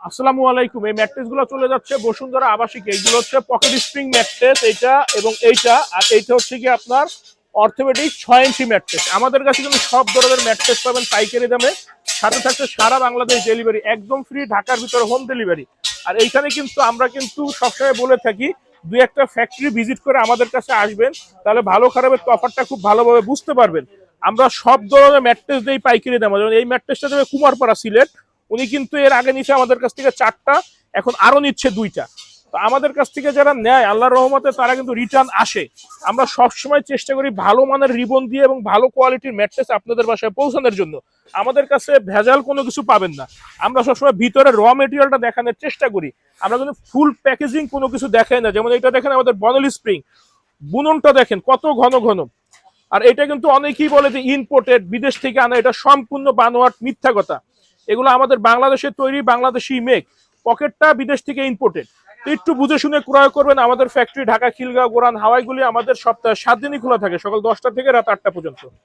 আসসালামু আলাইকুম। এই ম্যাট্রেস গুলো চলে যাচ্ছে বসুন্ধরা আবাসিকে। এইগুলো হচ্ছে পকেট স্প্রিং ম্যাট্রেস, এইটা এবং এইটা। আর এইটা হচ্ছে কি আপনার অর্থোপেডিক 6 ইঞ্চি ম্যাট্রেস। আমাদের কাছে কিন্তু সব ধরনের ম্যাট্রেস পাবেন পাইকারি দামে, সাথে থাকছে সারা বাংলাদেশ ডেলিভারি, একদম ফ্রি, ঢাকার ভিতরে হোম ডেলিভারি। আর এইখানে কিন্তু আমরা কিন্তু সবসময় বলে থাকি দুই একটা ফ্যাক্টরি ভিজিট করে আমাদের কাছে আসবেন, তাহলে ভালো খারাপের তফাৎটা খুব ভালোভাবে বুঝতে পারবেন। আমরা সব ধরনের ম্যাট্রেস দিই পাইকারি দামে। যেমন এই ম্যাট্রেসটা দেবে কুমারপাড়া সিলেট, উনি কিন্তু এর আগে নিচ্ছে আমাদের কাছ থেকে 4টা, এখন আরো নিচ্ছে 2টা। তো আমাদের কাছ থেকে যারা নেয় আল্লাহর রহমতে তারা কিন্তু রিটার্ন আসে। আমরা সবসময় চেষ্টা করি ভালো মানের রিবন দিয়ে এবং ভালো কোয়ালিটির ম্যাট্রেস আপনাদের বাসায় পৌঁছানোর জন্য। আমাদের কাছে ভেজাল কোনো কিছু পাবেন না। আমরা সবসময় ভিতরে র মেটেরিয়ালটা দেখানোর চেষ্টা করি। আমরা কিন্তু ফুল প্যাকেজিং কোনো কিছু দেখাই না। যেমন এটা দেখেন আমাদের বনলি স্প্রিং, বুননটা দেখেন কত ঘন ঘন। আর এটা কিন্তু অনেকেই বলে যে ইম্পোর্টেড, বিদেশ থেকে আনা, এটা সম্পূর্ণ বানোয়াট, মিথ্যা কথা। এগুলো আমাদের বাংলাদেশে তৈরি, বাংলাদেশি মেক। পকেটটা বিদেশ থেকে ইম্পোর্টেড। তো একটু বুঝে শুনে ক্রয় করবেন। আমাদের ফ্যাক্টরি ঢাকা, খিলগাঁও, গোরান, হাওয়াইগুলি আমাদের সপ্তাহে 7 দিনই খোলা থাকে, সকাল 10টা থেকে রাত 8টা পর্যন্ত।